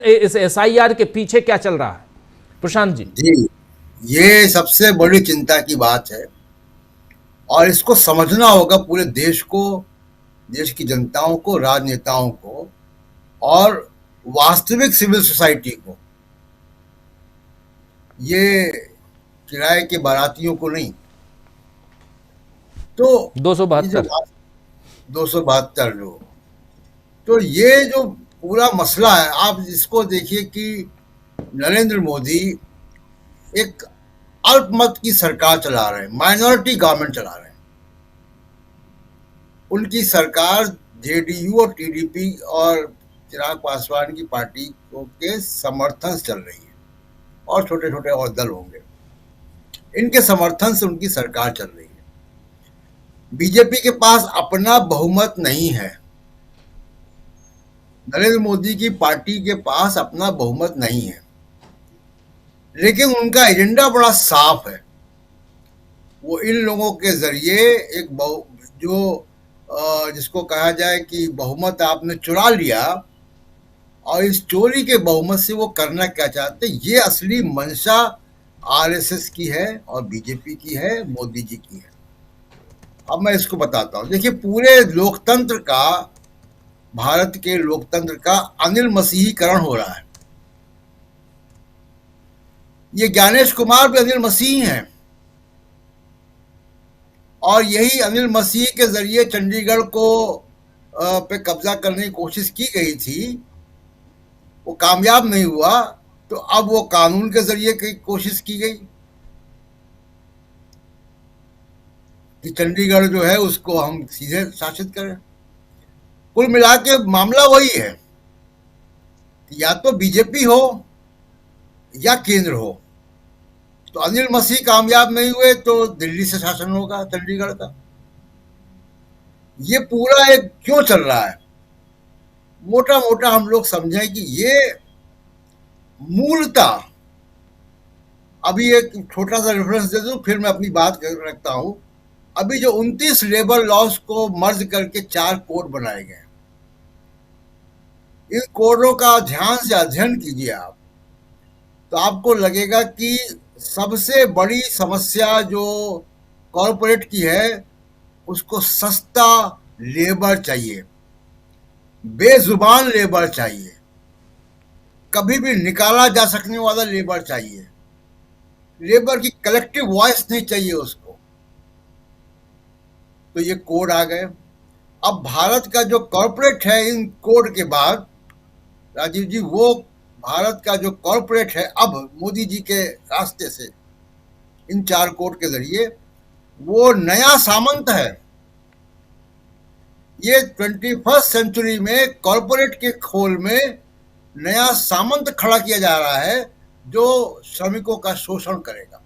इस एसआईआर के पीछे क्या चल रहा है प्रशांत जी? जी, ये सबसे बड़ी चिंता की बात है और इसको समझना होगा पूरे देश को, देश की जनताओं को, राजनेताओं को और वास्तविक सिविल सोसाइटी को। ये किराए के बारातियों को नहीं। तो दो सौ ये जो बहत्तर 272 जो, तो ये जो पूरा मसला है, आप इसको देखिए कि नरेंद्र मोदी एक अल्पमत की सरकार चला रहे हैं, माइनॉरिटी गवर्नमेंट चला रहे हैं। उनकी सरकार जेडीयू और टीडीपी और चिराग पासवान की पार्टी को के समर्थन से चल रही है और छोटे छोटे और दल होंगे, इनके समर्थन से उनकी सरकार चल रही है। बीजेपी के पास अपना बहुमत नहीं है, नरेंद्र मोदी की पार्टी के पास अपना बहुमत नहीं है, लेकिन उनका एजेंडा बड़ा साफ है। वो इन लोगों के जरिए एक जो जिसको कहा जाए कि बहुमत आपने चुरा लिया, और इस चोरी के बहुमत से वो करना क्या चाहते, ये असली मंशा आरएसएस की है और बीजेपी की है, मोदी जी की है। अब मैं इसको बताता हूं। देखिए, पूरे लोकतंत्र का, भारत के लोकतंत्र का अनिल मसीहीकरण हो रहा है। ये ज्ञानेश कुमार भी अनिल मसीह हैं और यही अनिल मसीह के जरिए चंडीगढ़ को पे कब्जा करने की कोशिश की गई थी, वो कामयाब नहीं हुआ, तो अब वो कानून के जरिए की कोशिश की गई कि चंडीगढ़ जो है उसको हम सीधे शासित करें। कुल मिला के मामला वही है कि या तो बीजेपी हो या केंद्र हो। तो अनिल मसीह कामयाब नहीं हुए तो दिल्ली से शासन होगा चंडीगढ़ का। ये पूरा एक क्यों चल रहा है, मोटा मोटा हम लोग समझें कि ये मूलतः, अभी एक छोटा सा रेफरेंस दे दूं फिर मैं अपनी बात रखता हूं। अभी जो 29 लेबर लॉज को मर्ज करके 4 कोड बनाए गए, इन कोडों का ध्यान से अध्ययन कीजिए आप, तो आपको लगेगा कि सबसे बड़ी समस्या जो कॉरपोरेट की है, उसको सस्ता लेबर चाहिए, बेजुबान लेबर चाहिए, कभी भी निकाला जा सकने वाला लेबर चाहिए, लेबर की कलेक्टिव वॉइस नहीं चाहिए उसको। तो ये कोड आ गए। अब भारत का जो कॉरपोरेट है, इन कोड के बाद राजीव जी, वो भारत का जो कॉरपोरेट है अब मोदी जी के रास्ते से, इन 4 कोड के जरिए, वो नया सामंत है। ये 21st सेंचुरी में कॉरपोरेट के खोल में नया सामंत खड़ा किया जा रहा है, जो श्रमिकों का शोषण करेगा,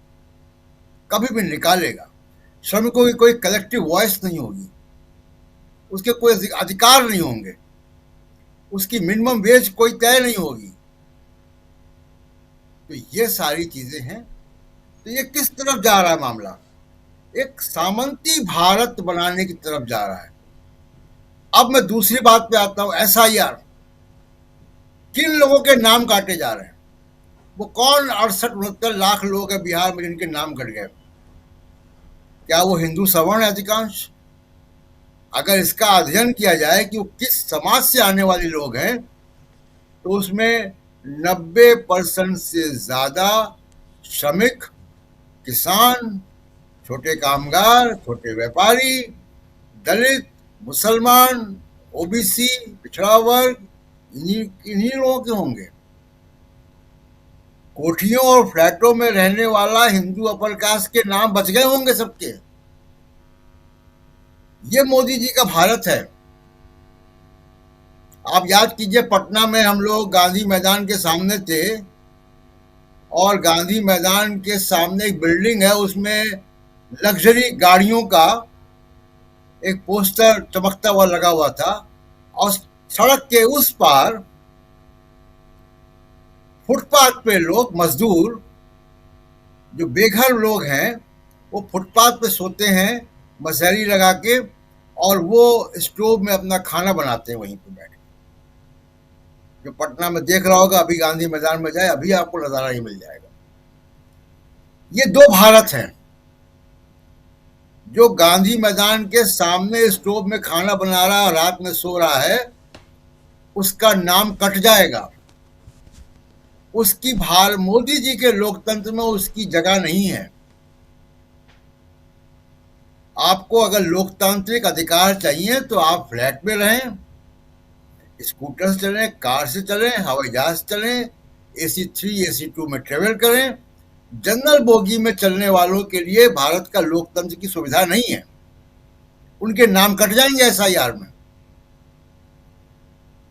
कभी भी निकालेगा। श्रमिकों की कोई कलेक्टिव वॉइस नहीं होगी, उसके कोई अधिकार नहीं होंगे, उसकी मिनिमम वेज कोई तय नहीं होगी। तो ये सारी चीजें हैं। तो ये किस तरफ जा रहा है मामला, एक सामंती भारत बनाने की तरफ जा रहा है। अब मैं दूसरी बात पे आता हूं, एसआईआर। किन लोगों के नाम काटे जा रहे हैं, वो कौन 68-69 लाख लोग हैं बिहार में जिनके नाम कट गए? क्या वो हिंदू सवर्ण है अधिकांश? अगर इसका अध्ययन किया जाए कि वो किस समाज से आने वाले लोग हैं, तो उसमें 90% से ज्यादा श्रमिक, किसान, छोटे कामगार, छोटे व्यापारी, दलित, मुसलमान, ओबीसी, पिछड़ा वर्ग, इन्हीं लोगों के होंगे। कोठियों और फ्लैटों में रहने वाला हिंदू अपर कास्ट के नाम बच गए होंगे सबके। ये मोदी जी का भारत है। आप याद कीजिए, पटना में हम लोग गांधी मैदान के सामने थे और गांधी मैदान के सामने एक बिल्डिंग है, उसमें लग्जरी गाड़ियों का एक पोस्टर चमकता हुआ लगा हुआ था, और सड़क के उस पार फुटपाथ पे लोग, मजदूर जो बेघर लोग हैं, वो फुटपाथ पे सोते हैं मसहरी लगा के, और वो स्टोव में अपना खाना बनाते हैं वहीं पे बैठ के। जो पटना में देख रहा होगा, अभी गांधी मैदान में जाए, अभी आपको नजारा ही मिल जाएगा। ये दो भारत हैं। जो गांधी मैदान के सामने स्टोव में खाना बना रहा है, रात में सो रहा है, उसका नाम कट जाएगा। उसकी मोदी जी के लोकतंत्र में उसकी जगह नहीं है। आपको अगर लोकतांत्रिक अधिकार चाहिए तो आप फ्लैट में रहें, स्कूटर से चलें, कार से चलें, हवाई जहाज से चलें, AC3 AC2 में ट्रेवल करें। जनरल बोगी में चलने वालों के लिए भारत का लोकतंत्र की सुविधा नहीं है। उनके नाम कट जाएंगे SIR में।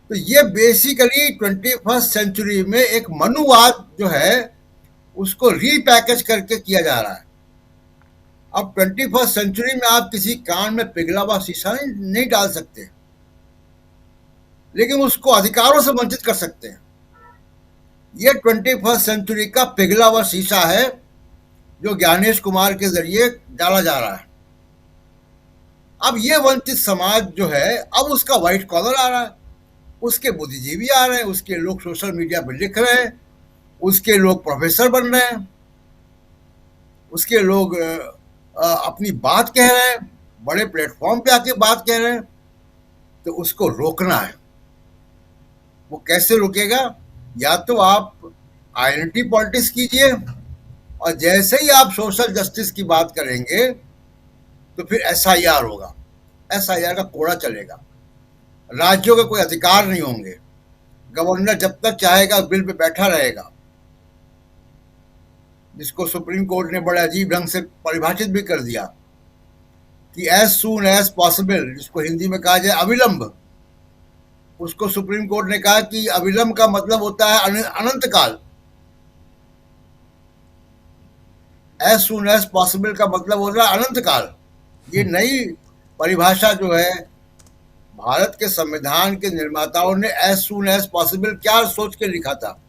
तो ये बेसिकली 21st सेंचुरी में एक मनुवाद जो है उसको रीपैकेज करके किया जा रहा है। अब 21st सेंचुरी में आप किसी कान में पिघला हुआ शीशा नहीं डाल सकते, लेकिन उसको अधिकारों से वंचित कर सकते हैं। ये 21st सेंचुरी का पिघला हुआ शीशा है जो ज्ञानेश कुमार के जरिए डाला जा रहा है। अब ये वंचित समाज जो है, अब उसका व्हाइट कॉलर आ रहा है, उसके बुद्धिजीवी आ रहे हैं, उसके लोग सोशल मीडिया पर लिख रहे हैं, उसके लोग प्रोफेसर बन रहे हैं, उसके लोग अपनी बात कह रहे हैं, बड़े प्लेटफॉर्म पे आके बात कह रहे हैं। तो उसको रोकना है। वो कैसे रुकेगा? या तो आप आइडेंटिटी पॉलिटिक्स कीजिए, और जैसे ही आप सोशल जस्टिस की बात करेंगे तो फिर SIR होगा, SIR का कोड़ा चलेगा, राज्यों के कोई अधिकार नहीं होंगे, गवर्नर जब तक चाहेगा बिल पे बैठा रहेगा, जिसको सुप्रीम कोर्ट ने बड़े अजीब ढंग से परिभाषित भी कर दिया कि एज सून एज पॉसिबल, जिसको हिंदी में कहा जाए अविलंब। उसको सुप्रीम कोर्ट ने कहा कि अविलंब का मतलब होता है अनंत काल, एज सून एज पॉसिबल का मतलब होता है अनंत काल। ये नई परिभाषा जो है, भारत के संविधान के निर्माताओं ने एज सून एज पॉसिबल क्या सोच के लिखा था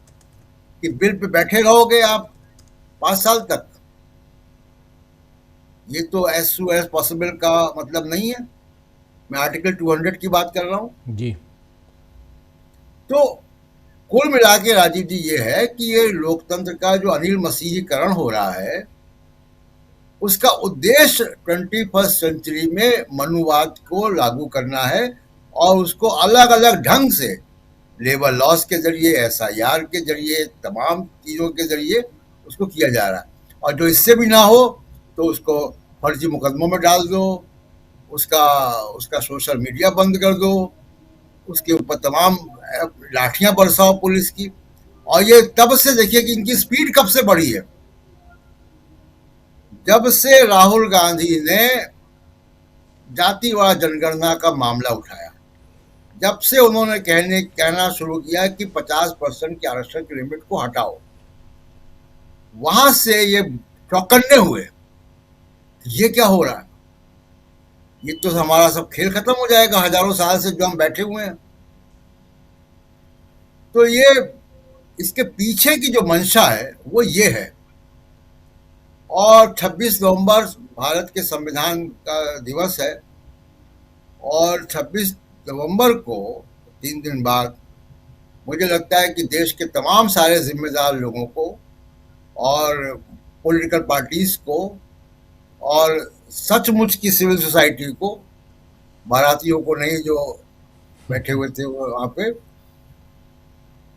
कि बिल पे बैठे रहोगे आप 5 साल तक। ये तो एज सून एज पॉसिबल का मतलब नहीं है। मैं आर्टिकल 200 की बात कर रहा हूं जी। तो कुल मिला के राजीव जी ये है कि ये लोकतंत्र का जो अनिल मसीहीकरण हो रहा है, उसका उद्देश्य 21st सेंचुरी में मनुवाद को लागू करना है, और उसको अलग अलग ढंग से लेबर लॉस के जरिए, SIR के जरिए, तमाम चीज़ों के जरिए उसको किया जा रहा है। और जो इससे भी ना हो तो उसको फर्जी मुकदमों में डाल दो, उसका सोशल मीडिया बंद कर दो, उसके ऊपर तमाम लाठियां बरसाओ पुलिस की। और ये तब से देखिए कि इनकी स्पीड कब से बढ़ी है, जब से राहुल गांधी ने जातिवाद जनगणना का मामला उठाया, जब से उन्होंने कहना शुरू किया कि 50% के आरक्षण की लिमिट को हटाओ, वहां से ये चौकन्ने हुए, ये क्या हो रहा है, ये तो हमारा सब खेल खत्म हो जाएगा, हजारों साल से जो हम बैठे हुए हैं। तो ये इसके पीछे की जो मंशा है वो ये है। और 26 नवंबर भारत के संविधान का दिवस है, और 26 नवंबर को 3 दिन बाद मुझे लगता है कि देश के तमाम सारे जिम्मेदार लोगों को और पॉलिटिकल पार्टीज को और सचमुच की सिविल सोसाइटी को, बारातियों को नहीं जो बैठे हुए थे वहां पे,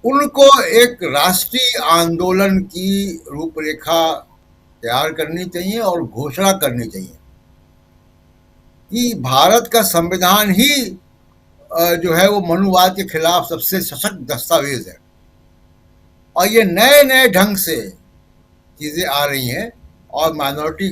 उनको एक राष्ट्रीय आंदोलन की रूपरेखा तैयार करनी चाहिए और घोषणा करनी चाहिए कि भारत का संविधान ही जो है वो मनुवाद के खिलाफ सबसे सशक्त दस्तावेज है। और ये नए नए ढंग से चीजें आ रही हैं, और माइनॉरिटी